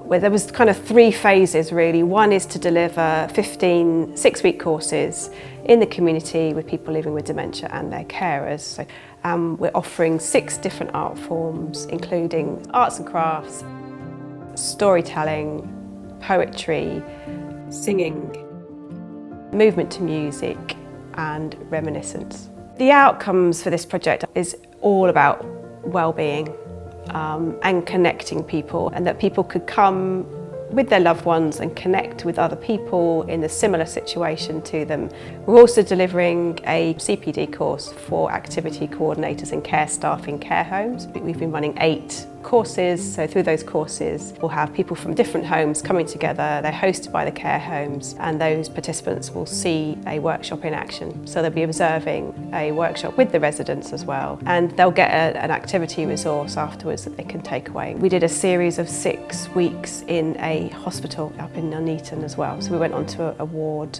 Well, there was kind of 3 phases really. One is to deliver 15 6-week courses in the community with people living with dementia and their carers. So, we're offering 6 different art forms, including arts and crafts, storytelling, poetry, singing, movement to music and reminiscence. The outcomes for this project is all about well-being and connecting people, and that people could come with their loved ones and connect with other people in a similar situation to them. We're also delivering a CPD course for activity coordinators and care staff in care homes. We've been running 8 courses, so through those courses we'll have people from different homes coming together. They're hosted by the care homes, and those participants will see a workshop in action. So they'll be observing a workshop with the residents as well, and they'll get an activity resource afterwards that they can take away. We did a series of 6 weeks in a hospital up in Nuneaton as well. So we went onto a ward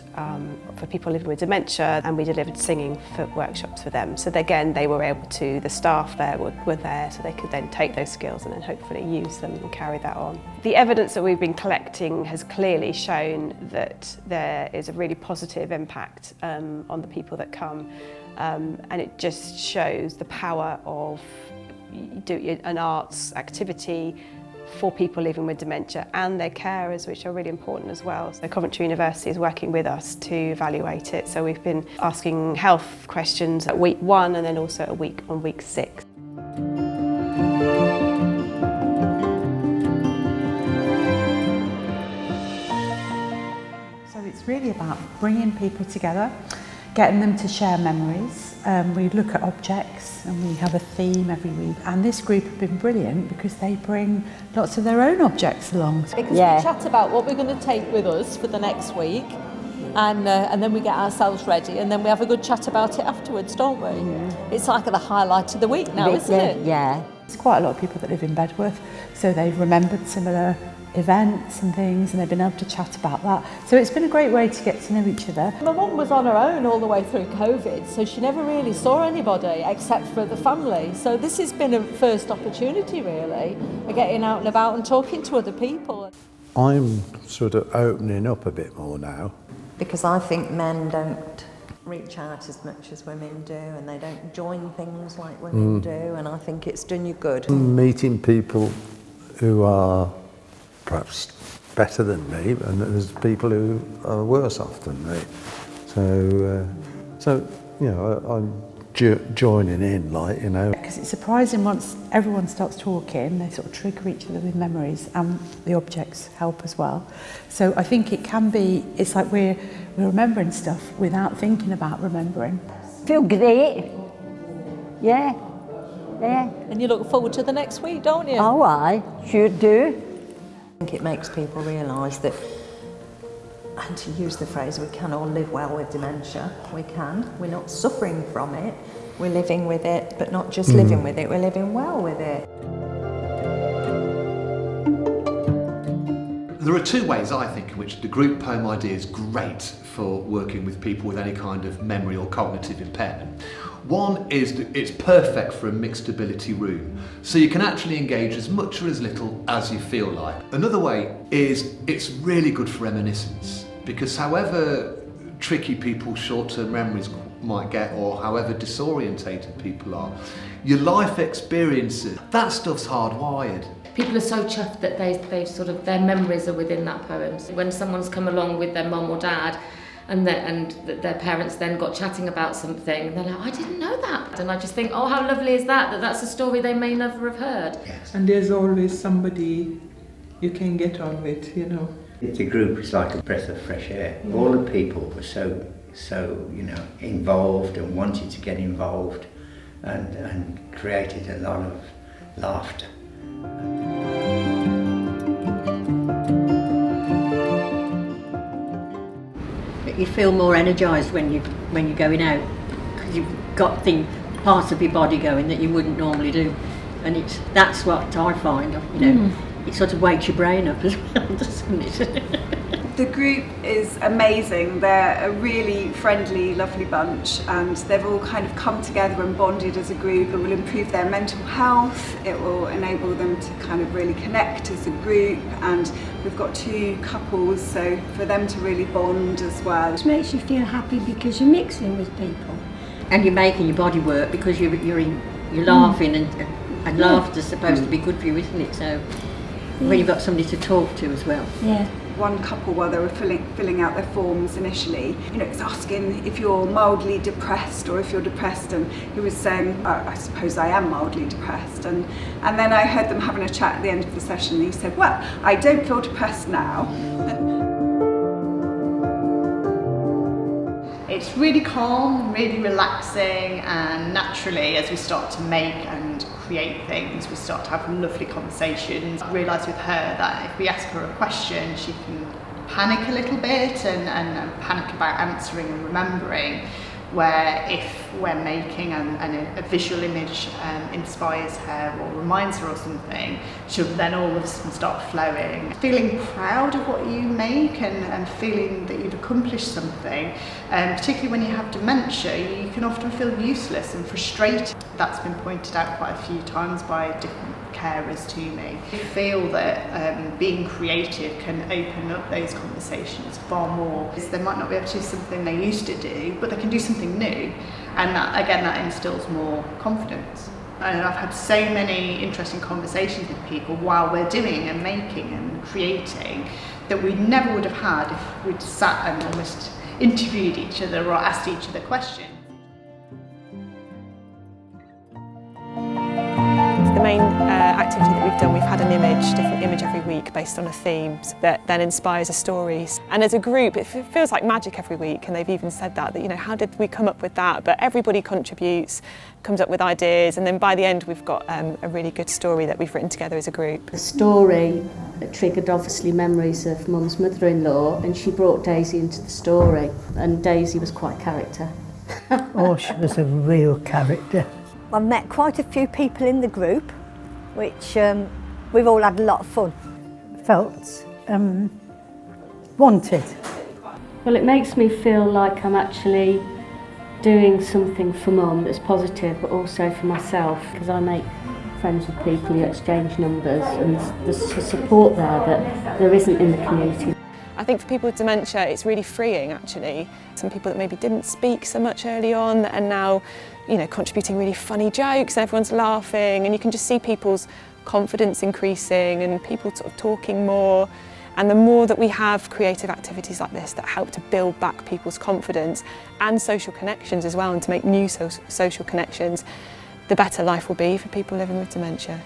for people living with dementia, and we delivered singing for workshops for them. So again, they were able to, the staff there were there, so they could then take those skills and then hopefully use them and carry that on. The evidence that we've been collecting has clearly shown that there is a really positive impact on the people that come, and it just shows the power of an arts activity for people living with dementia and their carers, which are really important as well. So Coventry University is working with us to evaluate it. So we've been asking health questions at week 1 and then also on week 6. It's really about bringing people together, getting them to share memories. We look at objects and we have a theme every week. And this group have been brilliant because they bring lots of their own objects along. Because we chat about what we're going to take with us for the next week, and then we get ourselves ready, and then we have a good chat about it afterwards, don't we? Yeah. It's like the highlight of the week now, isn't it? Yeah. There's quite a lot of people that live in Bedworth, so they've remembered similar events and things, and they've been able to chat about that. So it's been a great way to get to know each other. My mum was on her own all the way through COVID, so she never really saw anybody except for the family. So this has been a first opportunity really, of getting out and about and talking to other people. I'm sort of opening up a bit more now. Because I think men don't reach out as much as women do, and they don't join things like women do, and I think it's done you good. Meeting people who are perhaps better than me, and there's people who are worse off than me. So you know, I'm joining in, like, you know. Because it's surprising once everyone starts talking, they sort of trigger each other with memories, and the objects help as well. So I think it can be, it's like we're remembering stuff without thinking about remembering. Feel great. Yeah. And you look forward to the next week, don't you? Oh, I sure do. I think it makes people realise that, and to use the phrase, we can all live well with dementia. We can. We're not suffering from it. We're living with it, but not just living with it, we're living well with it. There are 2 ways, I think, in which the group poem idea is great for working with people with any kind of memory or cognitive impairment. One is that it's perfect for a mixed ability room, so you can actually engage as much or as little as you feel like. Another way is it's really good for reminiscence, because however tricky people's short-term memories might get, or however disorientated people are, your life experiences, that stuff's hardwired. People are so chuffed that they've sort of, their memories are within that poem. So when someone's come along with their mum or dad, and their parents then got chatting about something, and they're like, I didn't know that. And I just think, oh, how lovely is that that's a story they may never have heard. Yes. And there's always somebody you can get on with, you know. The group is like a breath of fresh air. Yeah. All the people were so you know, involved and wanted to get involved, and created a lot of laughter. You feel more energised when you're going out, because you've got parts of your body going that you wouldn't normally do, and that's what I find. You know, it sort of wakes your brain up as well, doesn't it? The group is amazing. They're a really friendly, lovely bunch, and they've all kind of come together and bonded as a group. It will improve their mental health, it will enable them to kind of really connect as a group, and we've got 2 couples, so for them to really bond as well. It makes you feel happy because you're mixing with people. And you're making your body work because you're laughing, and laughter's supposed to be good for you, isn't it? So when you've got somebody to talk to as well. Yeah. One couple, while they were filling out their forms initially, it's asking if you're mildly depressed or if you're depressed, and he was saying, I suppose I am mildly depressed, and then I heard them having a chat at the end of the session, and he said, well, I don't feel depressed now. It's really calm, really relaxing, and naturally as we start to make and create things, we start to have lovely conversations. I realised with her that if we ask her a question, she can panic a little bit and panic about answering and remembering, where if we're making and a visual image inspires her or reminds her of something, she'll then all of a sudden start flowing. Feeling proud of what you make and feeling that you've accomplished something, particularly when you have dementia, you can often feel useless and frustrated. That's been pointed out quite a few times by different carers to me. I feel that being creative can open up those conversations far more. They might not be able to do something they used to do, but they can do something new, and that instills more confidence. And I've had so many interesting conversations with people while we're doing and making and creating that we never would have had if we'd sat and almost interviewed each other or asked each other questions. The main activity that we've done, we've had different image every week based on a theme that then inspires a story. And as a group, it feels like magic every week, and they've even said that how did we come up with that? But everybody contributes, comes up with ideas, and then by the end we've got a really good story that we've written together as a group. The story triggered obviously memories of Mum's mother-in-law, and she brought Daisy into the story, and Daisy was quite character. Oh, she was a real character. I've met quite a few people in the group, which we've all had a lot of fun. Felt wanted. Well, it makes me feel like I'm actually doing something for Mum that's positive, but also for myself, because I make friends with people, you exchange numbers, and there's a support there that there isn't in the community. I think for people with dementia, it's really freeing actually. Some people that maybe didn't speak so much early on and now, contributing really funny jokes and everyone's laughing, and you can just see people's confidence increasing and people sort of talking more. And the more that we have creative activities like this that help to build back people's confidence and social connections as well, and to make new social connections, the better life will be for people living with dementia.